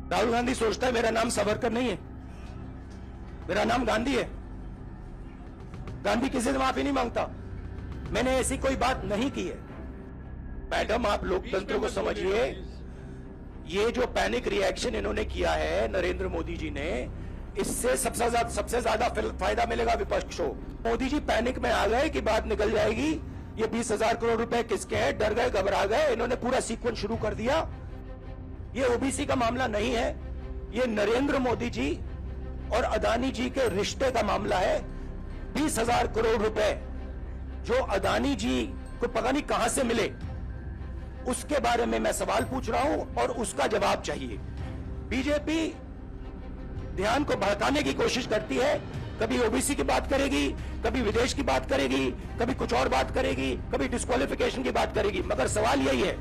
राहुल गांधी सोचता है मेरा नाम सावरकर नहीं है, मेरा नाम गांधी है। गांधी किसी से माफी नहीं मांगता। मैंने ऐसी कोई बात नहीं की है। मैडम, आप लोकतंत्र को समझिए। ये जो पैनिक रिएक्शन इन्होंने किया है नरेंद्र मोदी जी ने, इससे सबसे ज्यादा फायदा मिलेगा विपक्ष को। मोदी जी पैनिक में आ गए कि बात निकल जाएगी, ये 20,000 करोड़ रुपए किसके हैं, डर गए, घबरा गए। इन्होंने पूरा सीक्वेंस शुरू कर दिया। ये ओबीसी का मामला नहीं है, ये नरेंद्र मोदी जी और अदानी जी के रिश्ते का मामला है। 20,000 करोड़ रुपए जो अदानी जी को पता नहीं कहां से मिले, उसके बारे में मैं सवाल पूछ रहा हूं और उसका जवाब चाहिए। बीजेपी ध्यान को भड़काने की कोशिश करती है। कभी ओबीसी की बात करेगी, कभी विदेश की बात करेगी, कभी कुछ और बात करेगी, कभी डिस्क्वालिफिकेशन की बात करेगी। मगर सवाल यही है,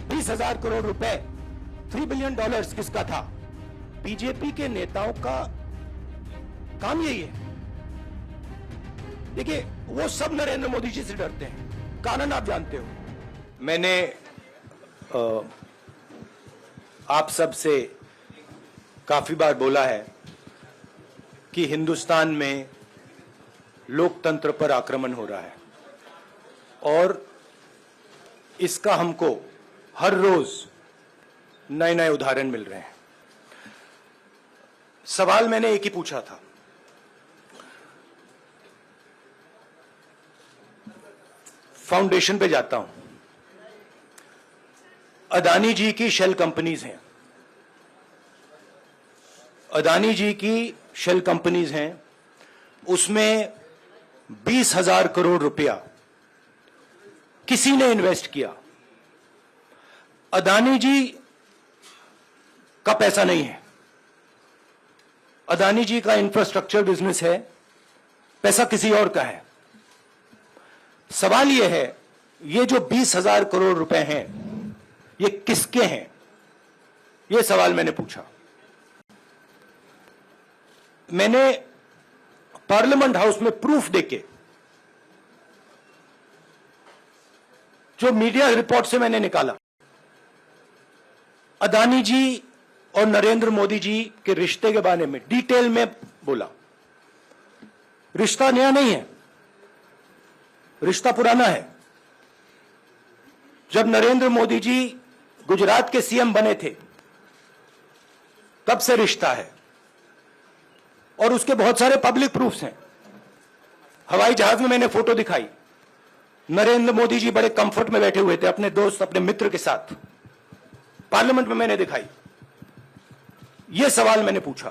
20,000 करोड़ रुपए, $3 बिलियन किसका था? बीजेपी के नेताओं का काम यही है। देखिए, वो सब नरेंद्र मोदी जी से डरते हैं, कारण आप जानते हो। मैंने आप सब से काफी बार बोला है कि हिंदुस्तान में लोकतंत्र पर आक्रमण हो रहा है और इसका हमको हर रोज नए नए उदाहरण मिल रहे हैं। सवाल मैंने एक ही पूछा था, फाउंडेशन पे जाता हूं, अदानी जी की शेल कंपनीज हैं, अदानी जी की शेल कंपनीज हैं, उसमें 20,000 करोड़ रुपया किसी ने इन्वेस्ट किया। अदानी जी का पैसा नहीं है, अदानी जी का इंफ्रास्ट्रक्चर बिजनेस है, पैसा किसी और का है। सवाल यह है, ये जो 20,000 करोड़ रुपए हैं, ये किसके हैं? ये सवाल मैंने पूछा। मैंने पार्लियामेंट हाउस में प्रूफ देके, जो मीडिया रिपोर्ट से मैंने निकाला, अदानी जी और नरेंद्र मोदी जी के रिश्ते के बारे में डिटेल में बोला। रिश्ता नया नहीं है, रिश्ता पुराना है। जब नरेंद्र मोदी जी गुजरात के सीएम बने थे, तब से रिश्ता है और उसके बहुत सारे पब्लिक प्रूफ्स हैं। हवाई जहाज में मैंने फोटो दिखाई, नरेंद्र मोदी जी बड़े कंफर्ट में बैठे हुए थे अपने दोस्त, अपने मित्र के साथ, पार्लियामेंट में मैंने दिखाई। यह सवाल मैंने पूछा।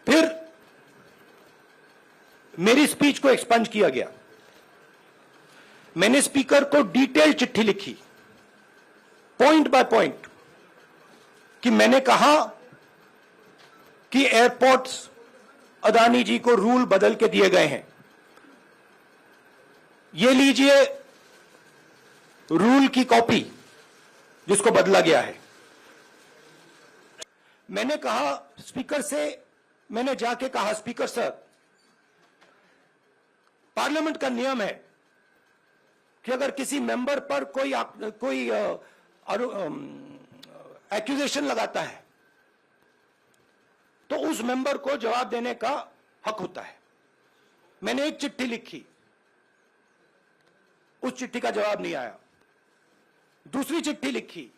फिर मेरी स्पीच को एक्सपंज किया गया। मैंने स्पीकर को डिटेल चिट्ठी लिखी, पॉइंट बाय पॉइंट, कि मैंने कहा कि एयरपोर्ट्स अदानी जी को रूल बदल के दिए गए हैं। ये लीजिए रूल की कॉपी जिसको बदला गया है। मैंने कहा स्पीकर से, मैंने जाके कहा, स्पीकर सर, पार्लियामेंट का नियम है कि अगर किसी मेंबर पर कोई एक्यूजेशन लगाता है तो उस मेंबर को जवाब देने का हक होता है। मैंने एक चिट्ठी लिखी, उस चिट्ठी का जवाब नहीं आया। दूसरी चिट्ठी लिखी,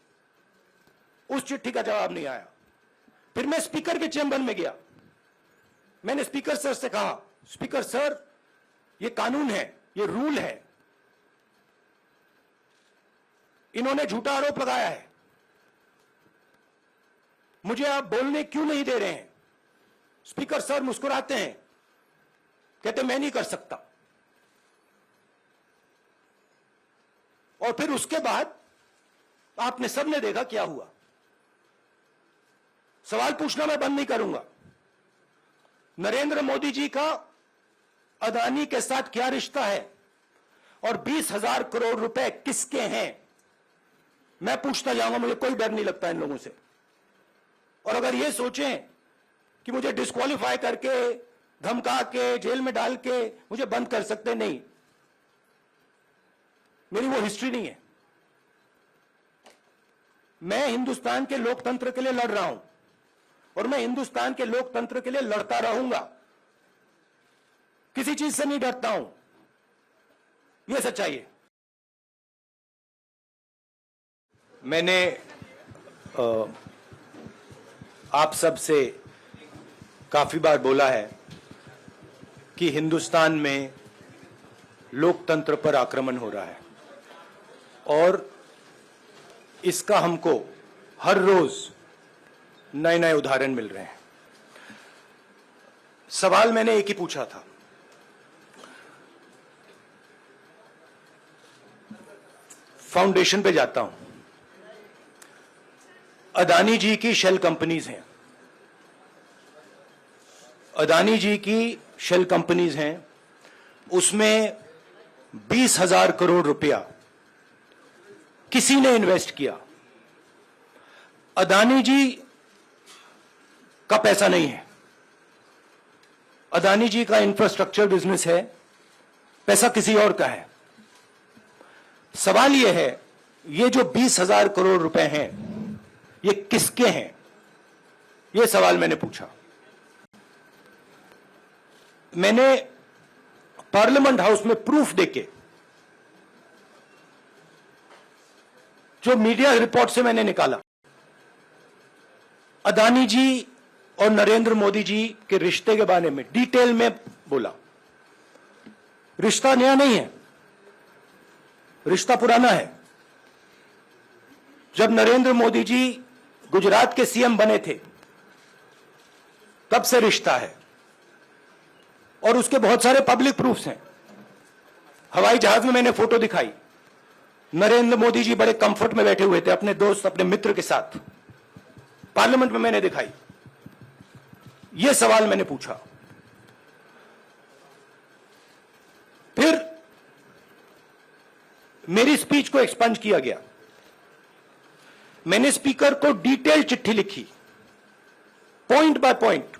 उस चिट्ठी का जवाब नहीं आया। फिर मैं स्पीकर के चेंबर में गया। मैंने स्पीकर सर से कहा, स्पीकर सर, ये कानून है, ये रूल है, इन्होंने झूठा आरोप लगाया है, मुझे आप बोलने क्यों नहीं दे रहे हैं? स्पीकर सर मुस्कुराते हैं, कहते मैं नहीं कर सकता। और फिर उसके बाद आपने सबने देखा क्या हुआ। सवाल पूछना मैं बंद नहीं करूंगा। नरेंद्र मोदी जी का अदानी के साथ क्या रिश्ता है और 20,000 करोड़ रुपए किसके हैं, मैं पूछता जाऊंगा। मुझे कोई डर नहीं लगता इन लोगों से। और अगर ये सोचें कि मुझे डिस्क्वालीफाई करके, धमका के, जेल में डाल के मुझे बंद कर सकते, नहीं, मेरी वो हिस्ट्री नहीं है। मैं हिंदुस्तान के लोकतंत्र के लिए लड़ रहा हूं और मैं हिंदुस्तान के लोकतंत्र के लिए लड़ता रहूंगा, किसी चीज से नहीं डरता हूं, यह सच्चाई है। मैंने आप सब से काफी बार बोला है कि हिंदुस्तान में लोकतंत्र पर आक्रमण हो रहा है और इसका हमको हर रोज नए नए उदाहरण मिल रहे हैं। सवाल मैंने एक ही पूछा था, फाउंडेशन पे जाता हूं, अदानी जी की शेल कंपनीज हैं, अदानी जी की शेल कंपनीज हैं, उसमें 20,000 करोड़ रुपया किसी ने इन्वेस्ट किया। अदानी जी का पैसा नहीं है, अदानी जी का इंफ्रास्ट्रक्चर बिजनेस है, पैसा किसी और का है। सवाल यह है, ये जो 20,000 करोड़ रुपए हैं ये किसके हैं? यह सवाल मैंने पूछा। मैंने पार्लियामेंट हाउस में प्रूफ देके, जो मीडिया रिपोर्ट से मैंने निकाला, अदानी जी और नरेंद्र मोदी जी के रिश्ते के बारे में डिटेल में बोला। रिश्ता नया नहीं है, रिश्ता पुराना है। जब नरेंद्र मोदी जी गुजरात के सीएम बने थे तब से रिश्ता है और उसके बहुत सारे पब्लिक प्रूफ्स हैं। हवाई जहाज में मैंने फोटो दिखाई, नरेंद्र मोदी जी बड़े कंफर्ट में बैठे हुए थे अपने दोस्त, अपने मित्र के साथ, पार्लियामेंट में मैंने दिखाई। यह सवाल मैंने पूछा। फिर मेरी स्पीच को एक्सपंज किया गया। मैंने स्पीकर को डिटेल चिट्ठी लिखी, पॉइंट बाय पॉइंट,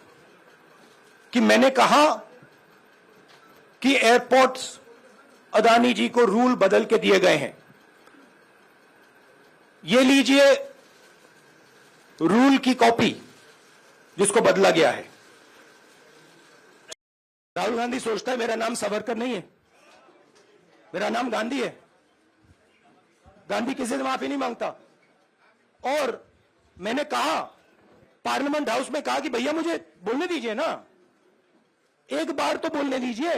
कि मैंने कहा कि एयरपोर्ट्स अदानी जी को रूल बदल के दिए गए हैं। ये लीजिए रूल की कॉपी जिसको बदला गया है। राहुल गांधी सोचता है मेरा नाम सावरकर नहीं है, मेरा नाम गांधी है। गांधी किसी से माफी नहीं मांगता। और मैंने कहा, पार्लियामेंट हाउस में कहा कि भैया मुझे बोलने दीजिए ना, एक बार तो बोलने दीजिए।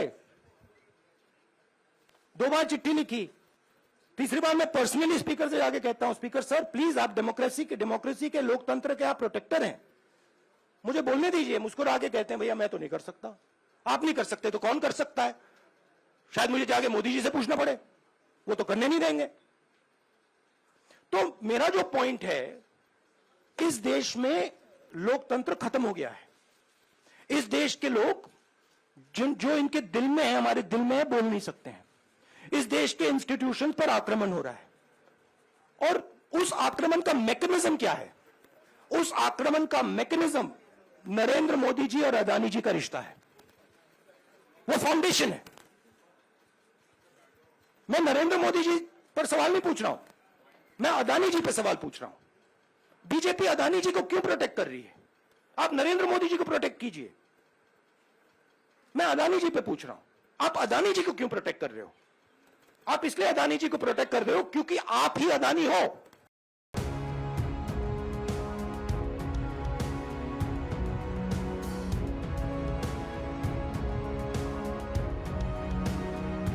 2 बार चिट्ठी लिखी, तीसरी बार मैं पर्सनली स्पीकर से जाके कहता हूं, स्पीकर सर प्लीज, आप डेमोक्रेसी के लोकतंत्र के आप प्रोटेक्टर हैं, मुझे बोलने दीजिए। मुस्कुरा के कहते हैं भैया मैं तो नहीं कर सकता। आप नहीं कर सकते तो कौन कर सकता है? शायद मुझे जाके मोदी जी से पूछना पड़े, वो तो करने नहीं देंगे। तो मेरा जो पॉइंट है, इस देश में लोकतंत्र खत्म हो गया है। इस देश के लोग जो इनके दिल में है, हमारे दिल में है, बोल नहीं सकते हैं। इस देश के इंस्टीट्यूशन पर आक्रमण हो रहा है और उस आक्रमण का मैकेनिज्म क्या है? उस आक्रमण का मैकेनिज्म नरेंद्र मोदी जी और अदानी जी का रिश्ता है, वो फाउंडेशन है। मैं नरेंद्र मोदी जी पर सवाल नहीं पूछ रहा हूं, मैं अदानी जी पर सवाल पूछ रहा हूं। बीजेपी अदानी जी को क्यों प्रोटेक्ट कर रही है? आप नरेंद्र मोदी जी को प्रोटेक्ट कीजिए। मैं अदानी जी पे पूछ रहा हूं, आप अदानी जी को क्यों प्रोटेक्ट कर रहे हो? आप इसलिए अदानी जी को प्रोटेक्ट कर रहे हो क्योंकि आप ही अदानी हो।